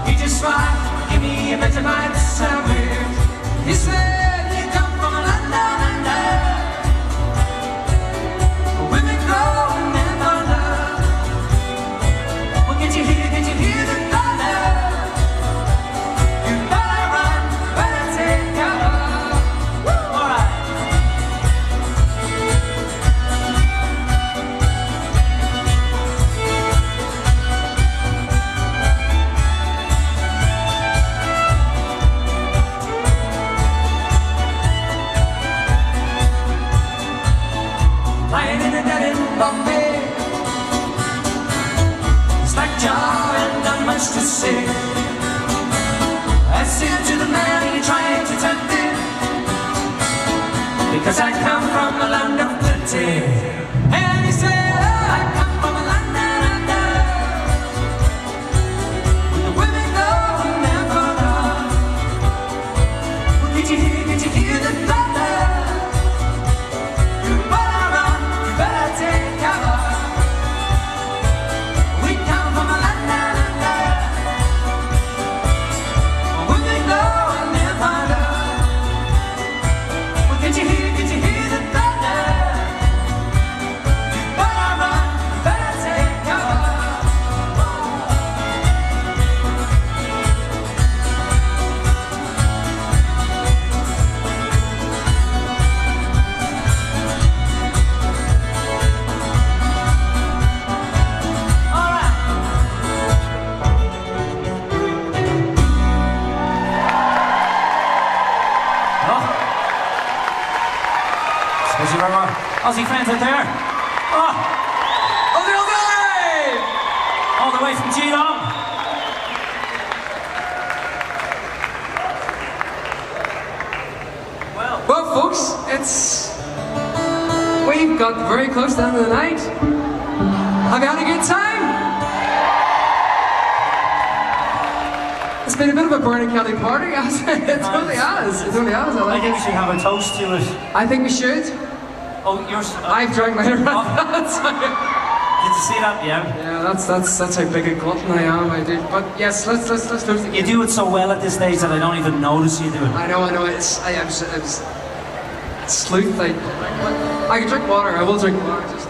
He just smiled, give me a Vegemite sandwich. He said, "You come from London, under. Women grow and men wonder. Well, get you hear the thunder? You better run, better take cover." Bombay, it's like jar and not much to say. I said to the man he tried to tempt me, because I come from a land of plenty. And he said, "I come from a land down under, where the women go and men follow." Well, did you hear the thunder? You better run, you better take cover. We come from a land down under, women go and men follow. Well, did you hear the thunder? You better run, you better take cover. Especially for our Aussie friends out there. Oh, all the way from Geelong. Well, folks, we've got very close to the end of the night. Have you had a good time? It's been a bit of a Byrne and Kelly party, hasn't it? It really has. It really has. I I like think we it. should have a toast to it. I think we should. Oh, yours. I've drank my Did you see that? Yeah. Yeah, that's how big a glutton I am. I do. But yes, let's close the You game. do it so well at this stage that I don't even notice you do it. I know. I was sleuth. I can drink water. I will drink water. Just.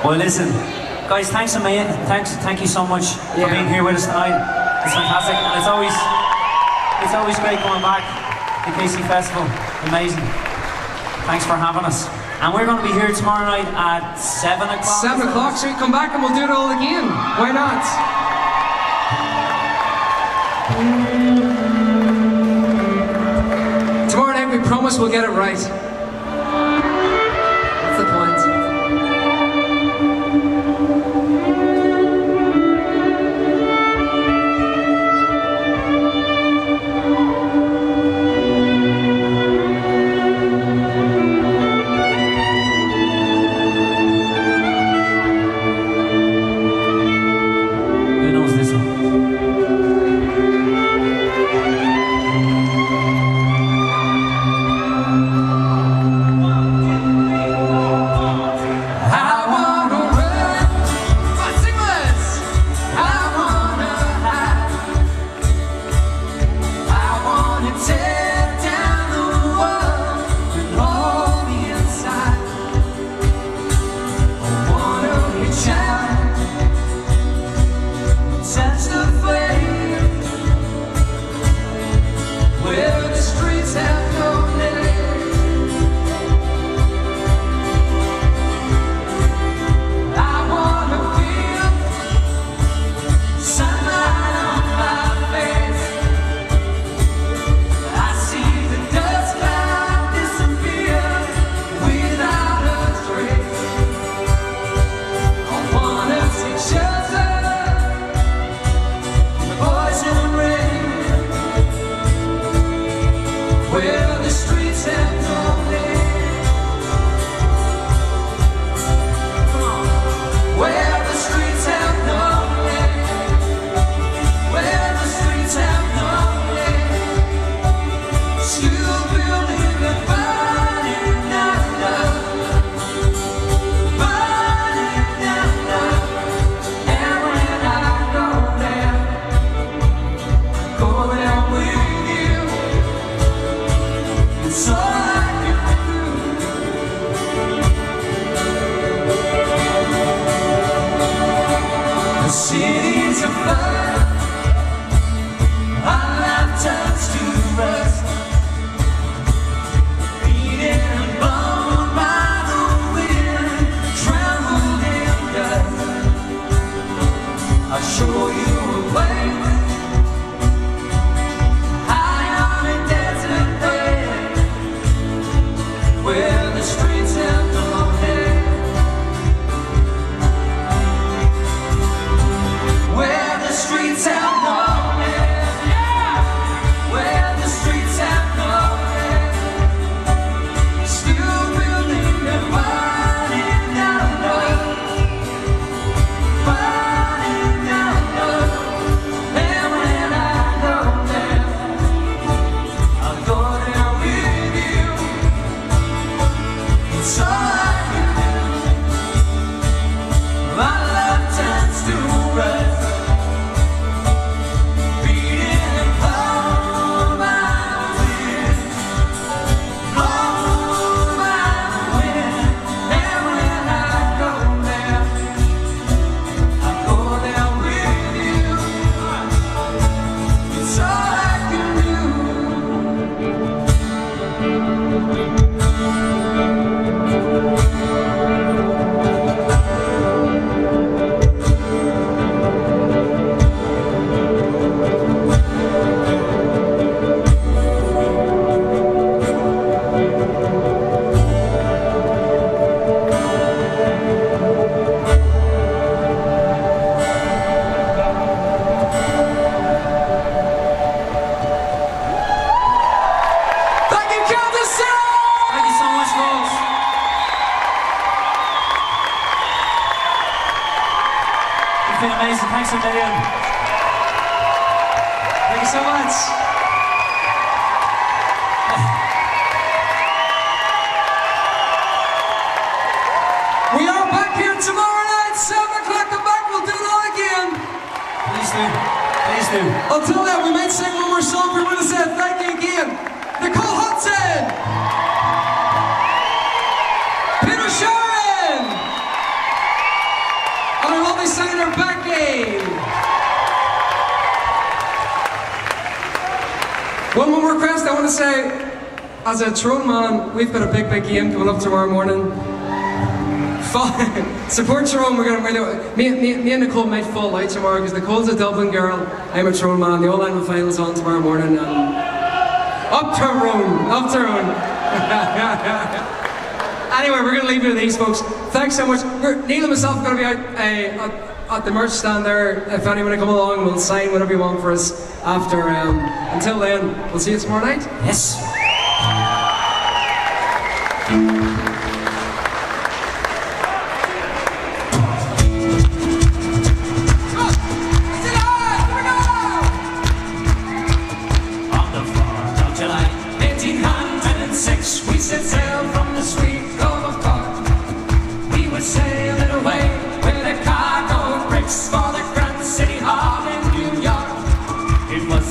Well, listen, guys, thank you so much for Yeah. being here with us tonight. It's fantastic, and it's always great coming back to KC Festival. Amazing. Thanks for having us. And we're going to be here tomorrow night at 7 o'clock. 7 o'clock, so you come back and we'll do it all again. Why not? Tomorrow night we promise we'll get it right. That's the point. tear down the world and hold me inside. I wanna reach out, touch the flame where the streets have no name. I wanna feel sunlight on my face. I see the dust cloud disappear without a trace. I wanna take shelter from the poison rain where the streets have no name. Come on. Where the streets have no name. Where the streets have no name. Still building and burning down love. Burning down love. And when I go there with you. It's all I can do. The city's a flood. Our life turns to rust. Beaten and blown by the wind, trembled in dust. I'll show you a place high on a desert bed where the streets have no name. Where the streets have no name. Where the streets have no name. Still building and burning down love. Burning down love. And when I go there, I'll go there with you. It's all I can do. My love turns to rust. Beating and blown by the wind. Blown by the wind. And when I go there, I'll go there with you. It's all I can do. Thank you, Kansas City! Thank you so much, folks. It's been amazing. Thanks a million. Thank you so much. We are back here tomorrow night, 7 o'clock. Come back, we'll do it all again. Please do. Please do. Until then, we might sing one more song. We want to say thank you again. Nicole Hudson, Peter Sheridan, and our lovely Senator Becky. One more request I want to say, as a Tyrone man, we've got a big game coming up tomorrow morning. Support Tyrone. We're gonna me and Nicole might fall out tomorrow because Nicole's a Dublin girl. I'm a Tyrone man. The All-Ireland final's on tomorrow morning. Up Tyrone, up Tyrone. Anyway, we're gonna leave it with these folks. Thanks so much. Neil and myself are gonna be out at the merch stand there. If anyone will come along, we'll sign whatever you want for us after. Until then, we'll see you tomorrow night. Yes.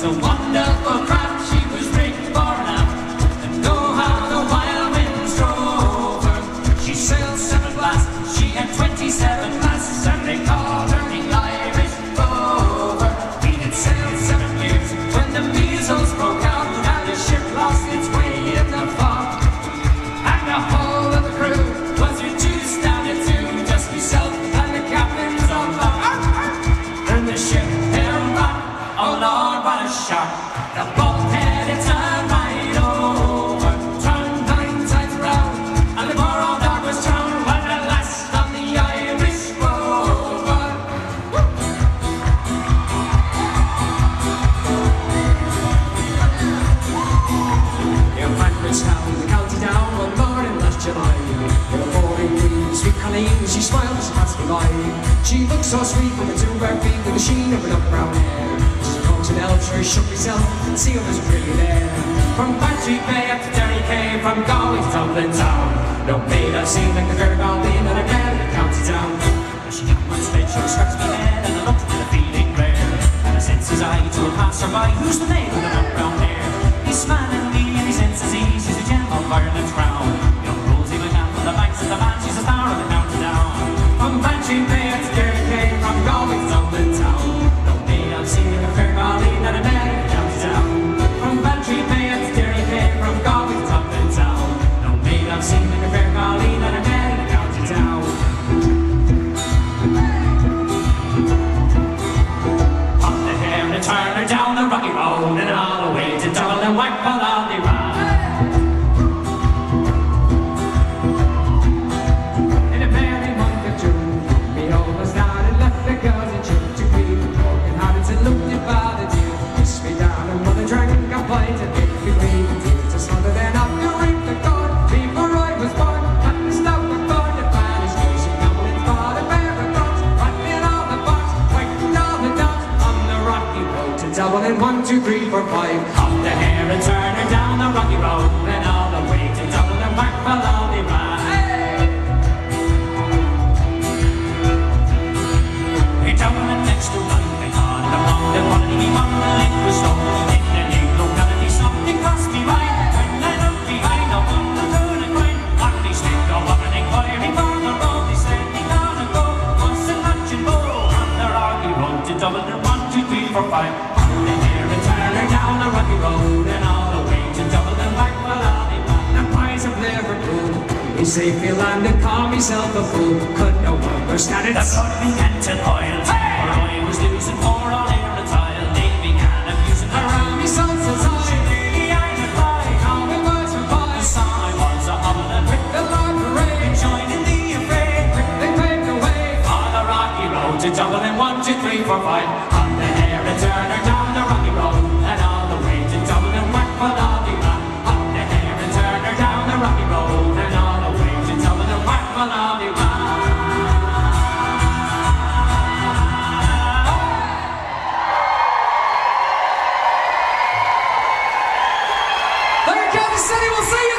A wonderful crowd, she was rigged smiled as she passed me by. She looked so sweet from her two bare feet with the sheen of her nut brown hair. She approached an elf, sure shook myself and see who was really there. From Patrick Bay up to Derry Cave, from Galway to Dublin town. No maid I've seen like the fair Galway and again in the county town. She got my spit, she scratched me head and I looked with a feeling rare. And I sent his eye to a passer-by, who's the maid with the nut brown hair? He's smiling at me and he sends his ease, she's a gem of Ireland's crown. Young Rosie McCann from the banks of the man, she's a star of the county down. From Bantry Bay to Derry Cave, from Galway to Dublin town. No maid I've seen like a fair Galway and again in the county town. From Bantry Bay to Derry Cave, from Galway to Dublin town. No maid I've seen like a fair Galway and again in the county town. Up the hair and turn her down the rocky road and all the way to Dublin, whack for all the ride. In a merry month of June, me almost started left the girls in June to grieve. Broken hearted and looked at by the deal. Kissed me down and mother drank a pint and made me weep. Tears to smother then up to reap the corn. Before I was born, at the stop of corn, the Spanish music tumbling for the barricades. Rattling all the box, waiting all the dogs on the rocky road to Dublin. 1, 2, 3, 4, 5. Up the hair and turn her down the rocky road and all the way to Dublin and whack for all the ride. Hey, Dublin next to London, on the wrong, the quality one, the link was stolen. In the name locality, something cost me right. When I look behind, no one will do the crime. On the stick, no one inquiring for the road, they said they gotta go. Once a lunch and go on the rocky road to Dublin and 1, 2, 3, 4, 5. Up the hair and turn her down the rocky road and all the way to Dublin and whack for all the ride. The prize of Liverpool. Me safe land and call myself a fool. Could no longer stand it. The blood began to boil, for I was losing for all air and tile. They began abusing her. Around me so She really eyed and cried. All it was for The boys. son I was a hobbling, The Lord parade. joining the affray. They paved the way. On the rocky road to Dublin, 1, 2, 3, 4, 5. On the hair and turn her down the rocky road and all the way to Dublin and whack for all the ride. On the hair and turn her down the rocky road and all the way to Dublin and whack for all the ride. There, Kansas City, we'll see you